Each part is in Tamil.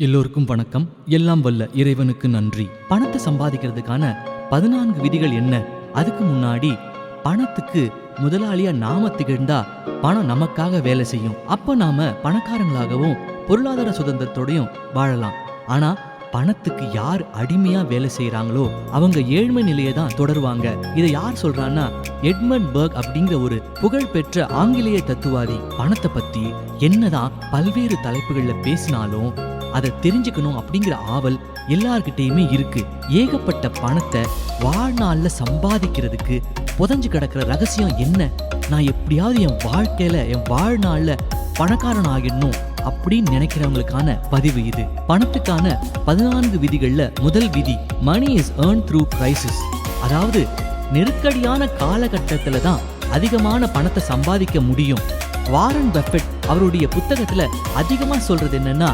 எல்லோருக்கும் வணக்கம். எல்லாம் வல்ல இறைவனுக்கு நன்றி. பணத்தை சம்பாதிக்கிறதுக்கான 14 விதிகள் என்ன? அதுக்கு முன்னாடி பணத்துக்கு முதலாளியா நாம திகழ்ந்தா பணம் நமக்காக வேலை செய்யும். அப்ப நாம பணக்காரங்களாகவும் பொருளாதார சுதந்திரத்தோடையும் வாழலாம். ஆனா பணத்துக்கு யார் அடிமையா வேலை செய்யறாங்களோ அவங்க ஏழ்மை நிலையை தான் தொடருவாங்க. இதை யார் சொல்றான்னா எட்மண்ட் பர்க் அப்படிங்கிற ஒரு புகழ்பெற்ற ஆங்கிலேய தத்துவாதி. பணத்தை பத்தி என்னதான் பல்வேறு தலைப்புகள்ல பேசினாலும் அதை தெரிஞ்சுக்கணும் அப்படிங்கிற ஆவல் எல்லார்கிட்டயுமே இருக்கு. ஏகப்பட்ட பணத்தை வாழ்நாள்ல சம்பாதிக்கிறதுக்கு புதஞ்சு கிடக்கிற ரகசியம் என்ன? நான் எப்படியாவது என் வாழ்க்கையில என் வாழ்நாள்ல பணக்காரன் ஆகிடணும் அப்படின்னு நினைக்கிறவங்களுக்கான பதிவு இது. பணத்துக்கான 14 விதிகள்ல முதல் விதி, money is earn through crisis. அதாவது நெருக்கடியான காலகட்டத்துல தான் அதிகமான பணத்தை சம்பாதிக்க முடியும். வாரன் பஃபெட் அவருடைய புத்தகத்துல அதிகமா சொல்றது என்னன்னா,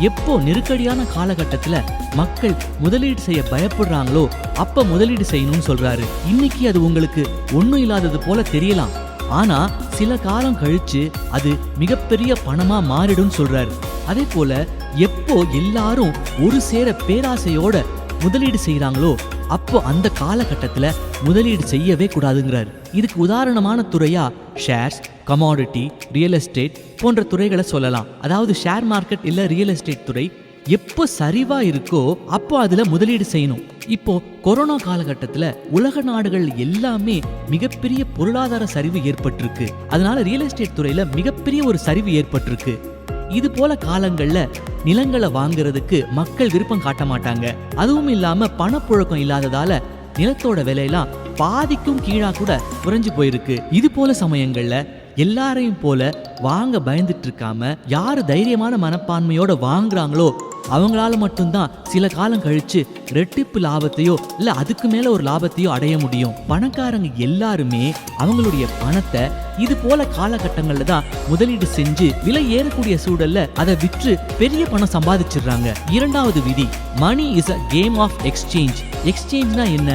எப்போ நெருக்கடியான காலகட்டத்துல மக்கள் முதலீடு செய்ய பயப்படுறாங்களோ அப்ப முதலீடு செய்யணும்னு சொல்றாரு. இன்னைக்கு அது உங்களுக்கு ஒண்ணும் இல்லாதது போல தெரியலாம், ஆனா சில காலம் கழிச்சு அது மிகப்பெரிய பணமா மாறிடும் சொல்றாரு. அதே போல எப்போ எல்லாரும் ஒரு சேர பேராசையோட முதலீடு செய்யறாங்களோ அப்போ அந்த காலகட்டத்துல முதலீடு செய்யவே கூடாதுங்கிறாரு. இதுக்கு உதாரணமான துறையா ஷேர்ஸ், கமாடிட்டி, ரியல் எஸ்டேட் போன்ற துறைகளை சொல்லலாம். அதாவது ஷேர் மார்க்கெட் இல்ல ரியல் எஸ்டேட் துறை எப்போ சரிவா இருக்கோ அப்போ அதுல முதலீடு செய்யணும். இப்போ கொரோனா காலகட்டத்துல உலக நாடுகள் எல்லாமே மிகப்பெரிய பொருளாதார சரிவு ஏற்பட்டிருக்கு. அதனால ரியல் எஸ்டேட் துறையில மிகப்பெரிய ஒரு சரிவு ஏற்பட்டிருக்கு. இது போல காலங்கள்ல நிலங்களை வாங்குறதுக்கு மக்கள் விருப்பம் காட்ட மாட்டாங்க. அதுவும் இல்லாம பணப்புழக்கம் இல்லாததால நிலத்தோட விலையெல்லாம் பாதிக்கும் கீழா கூட குறைஞ்சு போயிருக்கு. இது போல சமயங்கள்ல எல்லாரையும் போல வாங்க பயந்துட்டு இருக்காம யாரு தைரியமான மனப்பான்மையோட வாங்குறாங்களோ அவங்களால மட்டும்தான் சில காலம் கழிச்சு ரெட்டிப்பு லாபத்தையோ இல்ல அதுக்கு மேல ஒரு லாபத்தையோ அடைய முடியும். பணக்காரங்க எல்லாருமே அவங்களுடைய பணத்தை இது போல காலகட்டங்கள்ல தான் முதலீடு செஞ்சு விலை ஏறக்கூடிய சூழல்ல அதை விற்று பெரிய பணம் சம்பாதிச்சிடுறாங்க. இரண்டாவது விதி, money is a game of exchange. எக்ஸ்சேஞ்ச்னா என்ன?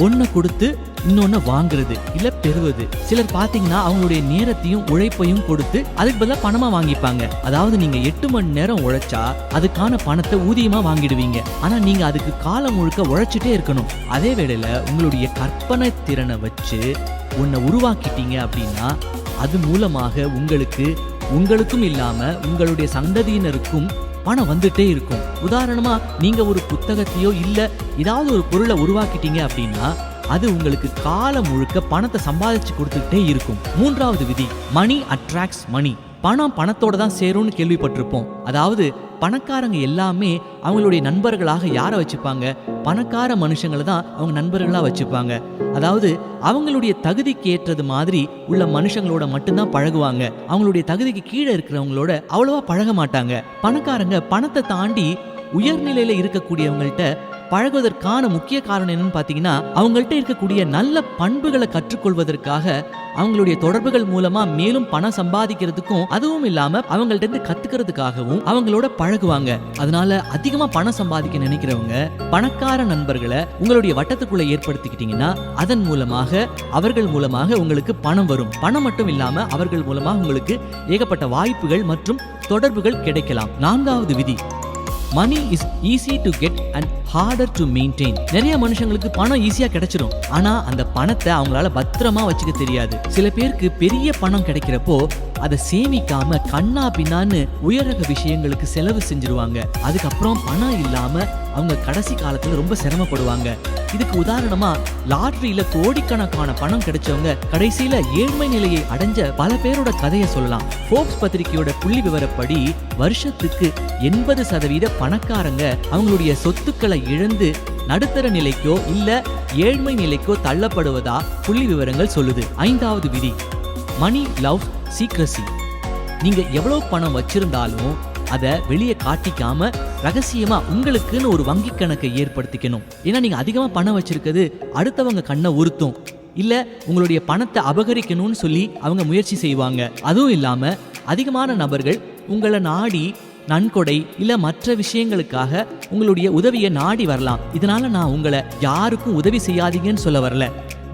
ஒன்ன கொடுத்து இன்னொன்னு வாங்குறது இல்ல பெறுவது. சிலர் பாத்தீங்கன்னா அவங்களுடைய நேரத்தையும் உழைப்பையும் கொடுத்து அதுக்கு பதிலாக பணமா வாங்கிப்பாங்க. அதாவது நீங்க 8 மணி நேரம் உழைச்சா அதுக்கான பணத்தை ஊதியமா வாங்கிடுவீங்க. ஆனா நீங்க அதுக்கு காலம் முழுக்க உழைச்சிட்டே இருக்கணும். அதே வேளையில உங்களுடைய கற்பனை திறனை வச்சு உன்னை உருவாக்கிட்டீங்க அப்படின்னா அது மூலமாக உங்களுக்கும் இல்லாம உங்களுடைய சந்ததியினருக்கும் பணம் வந்துட்டே இருக்கும். உதாரணமா நீங்க ஒரு புத்தகத்தையோ இல்ல ஏதாவது ஒரு பொருளை உருவாக்கிட்டீங்க அப்படின்னா அது உங்களுக்கு காலம் முழுக்க பணத்தை சம்பாதிச்சு கொடுத்துக்கிட்டே இருக்கும். மூன்றாவது விதி, மணி அட்ராக்ட்ஸ் மணி. பணம் பணத்தோட தான் சேரும்னு கேள்விப்பட்டிருப்போம். அதாவது பணக்காரங்க எல்லாமே அவங்களுடைய நண்பர்களாக யாரை வச்சுப்பாங்க? பணக்கார மனுஷங்களை தான் அவங்க நண்பர்களா வச்சுப்பாங்க. அதாவது அவங்களுடைய தகுதிக்கு ஏற்றது மாதிரி உள்ள மனுஷங்களோட மட்டும்தான் பழகுவாங்க. அவங்களுடைய தகுதிக்கு கீழே இருக்கிறவங்களோட அவ்வளவா பழக மாட்டாங்க. பணக்காரங்க பணத்தை தாண்டி உயர்நிலையில இருக்கக்கூடியவங்கள்ட்ட பழகுவதற்கான முக்கிய காரணம் என்னன்னு பாத்தீங்கன்னா, அவங்கள்ட்ட இருக்கக்கூடிய நல்ல பண்புகளை கற்றுக்கொள்வதற்காக அவங்களுடைய தொடர்புகள் மூலமா மேலும் பணம் சம்பாதிக்கிறதுக்கும் அதுவும் இல்லாம அவங்கள்ட்ட இருந்து கத்துக்கிறதுக்காகவும் அவங்களோட பழகுவாங்க. அதனால அதிகமா பணம் சம்பாதிக்க நினைக்கிறவங்க பணக்கார நண்பர்களை உங்களுடைய வட்டத்துக்குள்ள ஏற்படுத்திக்கிட்டீங்கன்னா அதன் மூலமாக அவர்கள் மூலமாக உங்களுக்கு பணம் வரும். பணம் மட்டும் இல்லாம அவர்கள் மூலமாக உங்களுக்கு ஏகப்பட்ட வாய்ப்புகள் மற்றும் தொடர்புகள் கிடைக்கலாம். நான்காவது விதி, money is easy to get and harder to maintain. நிறைய மனுஷங்களுக்கு பணம் ஈஸியா கிடைச்சிடும், ஆனா அந்த பணத்தை அவங்களால பத்திரமா வச்சுக்க தெரியாது. சில பேருக்கு பெரிய பணம் கிடைக்கிறப்போ அதை சேமிக்காம கண்ணா பின்னான்னு உயரக விஷயங்களுக்கு செலவு செஞ்சிருவாங்க. அதுக்கப்புறம் பணம் இல்லாம அவங்க கடைசி காலத்துல ரொம்ப சிரமப்படுவாங்க. இதுக்கு உதாரணமா லாட்டரியில கோடிக்கணக்கான பணம் கிடைச்சவங்க கடைசியில ஏழ்மை நிலையை அடைஞ்ச பல பேரோட கதையை சொல்லலாம். ஃபோர்ப்ஸ் பத்திரிகையோட புள்ளி விவரப்படி வருஷத்துக்கு 80% பணக்காரங்க அவங்களுடைய சொத்துக்களை இழந்து நடுத்தர நிலைக்கோ இல்ல ஏழ்மை நிலைக்கோ தள்ளப்படுவதா புள்ளி விவரங்கள் சொல்லுது. ஐந்தாவது விதி, மணி லவ்ஸ் சீக்ரசி. நீங்க எவ்வளவு பணம் வச்சிருந்தாலும் அதை வெளியே காட்டிக்காம ரகசியமா உங்களுக்குன்னு ஒரு வங்கி கணக்கை ஏற்படுத்திக்கணும். ஏன்னா நீங்க அதிகமா பணம் வச்சிருக்கிறது அடுத்தவங்க கண்ணை உறுத்தும், இல்ல உங்களுடைய பணத்தை அபகரிக்கணும்னு சொல்லி அவங்க முயற்சி செய்வாங்க. அதுவும் இல்லாம அதிகமான நபர்கள் உங்களை நாடி நன்கொடை இல்ல மற்ற விஷயங்களுக்காக உங்களுடைய உதவியை நாடி வரலாம். இதனால நான் உங்களை யாருக்கும் உதவி செய்யாதீங்கன்னு சொல்ல வரல.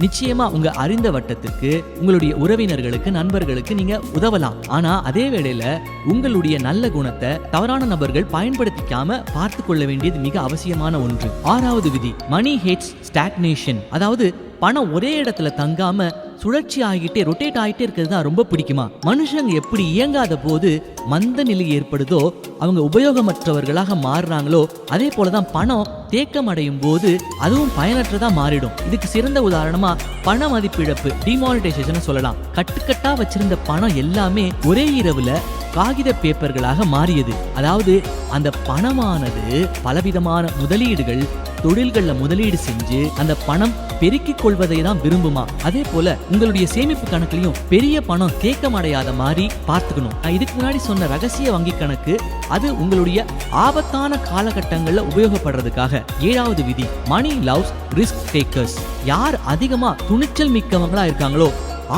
நிச்சயமா உங்க அறிந்த வட்டத்திற்கு, உங்களுடைய உறவினர்களுக்கு, நண்பர்களுக்கு நீங்க உதவலாம். ஆனா அதே வேளையில உங்களுடைய நல்ல குணத்தை தவறான நபர்கள் பயன்படுத்திக்காம பார்த்து கொள்ள வேண்டியது மிக அவசியமான ஒன்று. 6வது விதி, மணி ஹேட்ஸ் ஸ்டாக்னேஷன். அதாவது பணம் ஒரே இடத்துல தங்காம சுழற்சி ஆகிட்டே ரொட்டேட் ஆகிட்டே இருக்கிறது தான் ரொம்ப பிடிக்குமா? மனுஷங்க எப்படி இயங்காத போது மந்த நிலை ஏற்படுதோ, அவங்க உபயோகமற்றவர்களாக மாறுறாங்களோ, அதே போலதான் பணம் தேக்கம் அடையும் போது அதுவும் பயனற்றதா மாறிடும். இதுக்கு சிறந்த உதாரணமா பண மதிப்பிழப்பு, டிமானிட்டைசேஷன் சொல்லலாம். கட்டுக்கட்டா வச்சிருந்த பணம் எல்லாமே ஒரே இரவுல காகித பேப்பர்களாக மாறியது. அதாவது அந்த பணமானது பலவிதமான முதலீடுகள், தொழில்கள்ல முதலீடு செஞ்சு அந்த பணம் பெருக்கிக் கொள்வதை தான் விரும்புமா? அதே போல உங்களுடைய சேமிப்பு கணக்குலயும் பெரிய பணம் தேக்கம் அடையாத மாதிரி பார்த்துக்கணும். இதுக்கு முன்னாடி சொன்ன ரகசிய வங்கி கணக்கு அது உங்களுடைய ஆபத்தான காலகட்டங்கள்ல உபயோகப்படுறதுக்காக. 7வது விதி, மணி லவ்ஸ் ரிஸ்க் டேக்கர்ஸ். யார் அதிகமா துணிச்சல் மிக்கவங்களா இருக்காங்களோ,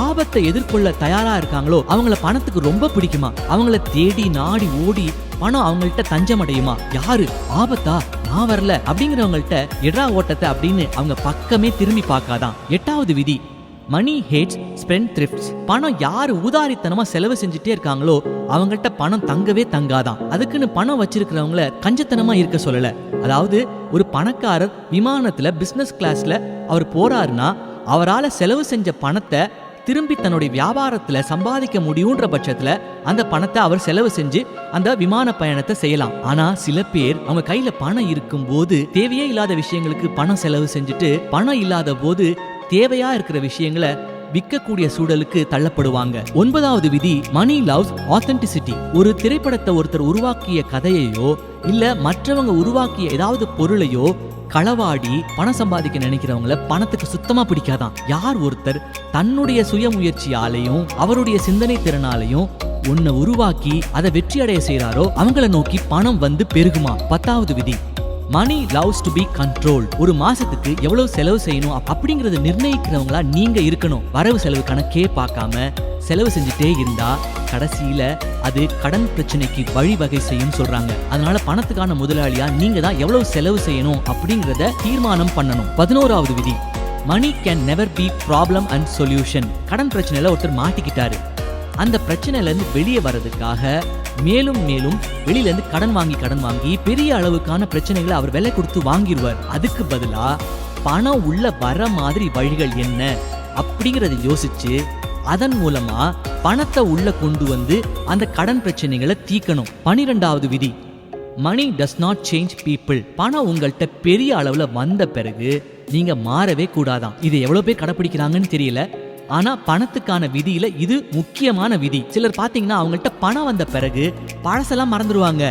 ஆபத்தை எதிர்கொள்ள தயாரா இருக்காங்களோ, அவங்கள பணத்துக்கு ரொம்ப பிடிக்குமா? அவங்கள தேடி நாடி ஓடி பணம் அவங்கள்ட்ட தஞ்சம் அடையுமா? யாரு ஆபத்தா நான் வரல அப்படிங்கிறவங்கள்ட்ட எட்ரா ஓட்டத்தை அப்படின்னு அவங்க பக்கமே திரும்பி பார்க்காதான். 8வது விதி, மணி ஹேட்ஸ் ஸ்பெண்ட் த்ரிஃப்ட்ஸ். பணம் யாரு ஊதாரித்தனமா செலவு செஞ்சுட்டே இருக்காங்களோ அவங்கள்ட்ட பணம் தங்கவே தங்காதான். அதுக்குன்னு பணம் வச்சிருக்கிறவங்கள கஞ்சத்தனமா இருக்க சொல்லல. அதாவது ஒரு பணக்காரர் விமானத்துல பிசினஸ் கிளாஸ்ல அவர் போறாருன்னா அவரால் செலவு செஞ்ச பணத்தை திரும்பி தன்னுடைய வியாபாரத்துல சம்பாதிக்க முடியுன்ற பட்சத்துல அந்த பணத்தை அவர் செலவு செஞ்சு அந்த விமான பயணத்தை செய்யலாம். ஆனா சில பேர் அவங்க கையில பணம் இருக்கும் போது தேவையே இல்லாத விஷயங்களுக்கு பணம் செலவு செஞ்சுட்டு, பணம் இல்லாத போது தேவையா இருக்கிற விஷயங்களை விற்கக்கூடிய சூழலுக்கு தள்ளப்படுவாங்க. 9வது விதி, மணி லவ்ஸ் ஆத்தென்டிசிட்டி. ஒரு திரைப்படத்தை ஒருத்தர் உருவாக்கிய கதையையோ இல்ல மற்றவங்க உருவாக்கிய ஏதாவது பொருளையோ களவாடி பணம் சம்பாதிக்க நினைக்கிறவங்கள பணத்துக்கு சுத்தமா பிடிக்காதான். யார் ஒருத்தர் தன்னுடைய சுய முயற்சியாலையும் அவருடைய சிந்தனை திறனாலையும் ஒன்ன உருவாக்கி அதை வெற்றி அடைய செய்யறாரோ அவங்கள நோக்கி பணம் வந்து பெருகுமா. 10வது விதி, மணி லவ்ஸ் டு பி கண்ட்ரோல். ஒரு மாசத்துக்கு எவ்வளவு செலவு செய்யணும் அப்படிங்கறத நிர்ணயிக்கிறவங்களா நீங்க இருக்கணும். வரவு செலவு கணக்கே பார்க்காம செலவு செஞ்சுட்டே இருந்தா கடைசியில அது கடன் பிரச்சனைக்கு வழிவகை செய்யும் சொல்றாங்க. அதனால பணத்துக்கான முதலாளியா நீங்க தான் எவ்வளவு செலவு செய்யணும் அப்படிங்கறத தீர்மானம் பண்ணணும். 11வது விதி, money can never be problem and solution. கடன் பிரச்சனையில ஒருத்தர் மாட்டிக்கிட்டாரு. அந்த பிரச்சனையில இருந்து வெளியே வர்றதுக்காக மேலும் மேலும் வெளியில இருந்து கடன் வாங்கி பெரிய அளவுக்கான பிரச்சனைகளை அவர் விலை கொடுத்து வாங்கிடுவார். அதுக்கு பதிலா பணம் உள்ள வர மாதிரி வழிகள் என்ன அப்படிங்கறத யோசிச்சு அதன் மூலமா பணத்தை உள்ள கொண்டு வந்து அந்த கடன் பிரச்சனைகளை தீக்கணும். 12வது விதி, மணி டஸ் நாட் சேஞ்ச் பீப்புள். பணம் உங்கள்கிட்ட பெரிய அளவுல வந்த பிறகு நீங்க மாறவே கூடாதான். இது எவ்வளவு பேர் கடைபிடிக்கிறாங்கன்னு தெரியல. ஆனா பணத்துக்கான விதியில இது முக்கியமான விதி. சிலர் பாத்தீங்கன்னா அவங்கள்ட்ட பணம் வந்த பிறகு பழசெல்லாம் மறந்துடுவாங்க.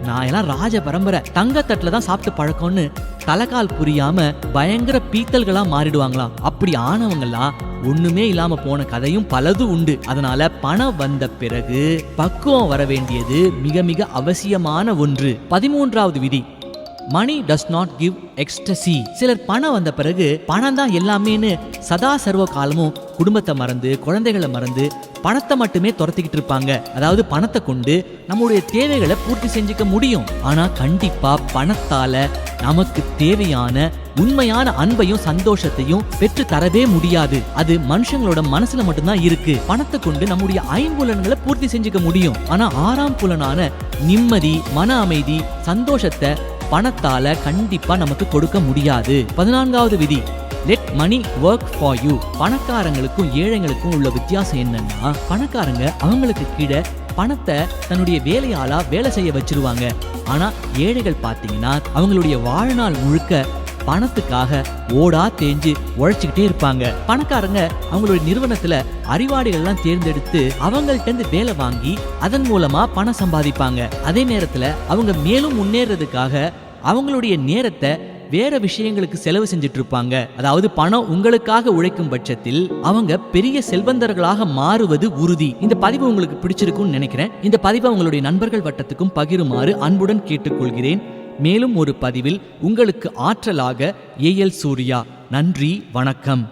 நான் எல்லாம் ராஜ பரம்பரை, தங்கத்தட்டுல தான் சாப்பிட்டு பழக்கம்னு தலைக்கால் புரியாம பயங்கர பீத்தல்களா மாறிடுவாங்களாம். அப்படி ஆனவங்கலாம் ஒண்ணுமே இல்லாம போன கதையும் பலது உண்டு. அதனால பணம் வந்த பிறகு பக்குவம் வர வேண்டியது மிக மிக அவசியமான ஒன்று. 13வது விதி, மணி டஸ் நாட் கிவ் எக்ஸ்டசி. சிலர் பணம் வந்த பிறகு பணம் தான் எல்லாமேன்னு சதா சர்வ காலமும் குடும்பத்தை மறந்து குழந்தைகளை மறந்து பணத்தை மட்டுமே துரத்திக்கிட்டு இருப்பாங்க. அதாவது பணத்தை கொண்டு நம்முடைய தேவைகளை பூர்த்தி செஞ்சுக்க முடியும். ஆனா கண்டிப்பா பணத்தால நமக்கு தேவையான உண்மையான அன்பையும் சந்தோஷத்தையும் பெற்று தரவே முடியாது. அது மனுஷங்களோட மனசுல மட்டும்தான் இருக்கு. பணத்தை கொண்டு நம்முடைய ஐம்புலன்களை பூர்த்தி செஞ்சுக்க முடியும். ஆனா 6ஆம் புலனான நிம்மதி, மன அமைதி, சந்தோஷத்தை பணத்தால கண்டிப்பா நமக்கு கொடுக்க முடியாது. 14வது விதி, let money work for you. பணக்காரங்களுக்கும் ஏழைகளுக்கும் உள்ள வித்தியாசம் என்னன்னா, பணக்காரங்க அவங்களுக்கு கீழே பணத்தை தன்னுடைய வேலையாளா வேலை செய்ய வச்சிருவாங்க. ஆனா ஏழைகள் பாத்தீங்கன்னா அவங்களுடைய வாழ்நாள் முழுக்க பணத்துக்காக ஓடா தேஞ்சு உழைச்சுக்கிட்டே இருப்பாங்க. பணக்காரங்க அவங்களுடைய நிறுவனத்துல அறிவாளிகள்லாம் தேர்ந்தெடுத்து அவங்கள்ட்ட இருந்து வேலை வாங்கி அதன் மூலமா பணம் சம்பாதிப்பாங்க. அதே நேரத்துல அவங்க மேலும் முன்னேறதுக்காக அவங்களுடைய நேரத்தை வேற விஷயங்களுக்கு செலவு செஞ்சுட்டு இருப்பாங்க. அதாவது பணம் உங்களுக்காக உழைக்கும் பட்சத்தில் அவங்க பெரிய செல்வந்தர்களாக மாறுவது உறுதி. இந்த பதிவு உங்களுக்கு பிடிச்சிருக்கும்னு நினைக்கிறேன். இந்த பதிவை உங்களுடைய நண்பர்கள் வட்டத்துக்கும் பகிருமாறு அன்புடன் கேட்டுக்கொள்கிறேன். மேலும் ஒரு பதிவில் உங்களுக்கு ஆற்றலாக ஏஎல் சூர்யா. நன்றி, வணக்கம்.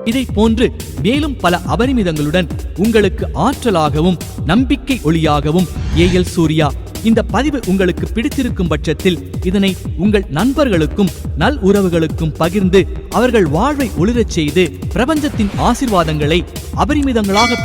இதை போன்று மேலும் பல அபரிமிதங்களுடன் உங்களுக்கு ஆற்றலாகவும் நம்பிக்கை ஒளியாகவும் ஏஎல் சூர்யா. இந்த பதிவு உங்களுக்கு பிடித்திருக்கும் பட்சத்தில் இதனை உங்கள் நண்பர்களுக்கும் நல் உறவுகளுக்கும் பகிர்ந்து அவர்கள் வாழ்வை ஒளிரச் செய்து பிரபஞ்சத்தின் ஆசீர்வாதங்களை அபரிமிதங்களாக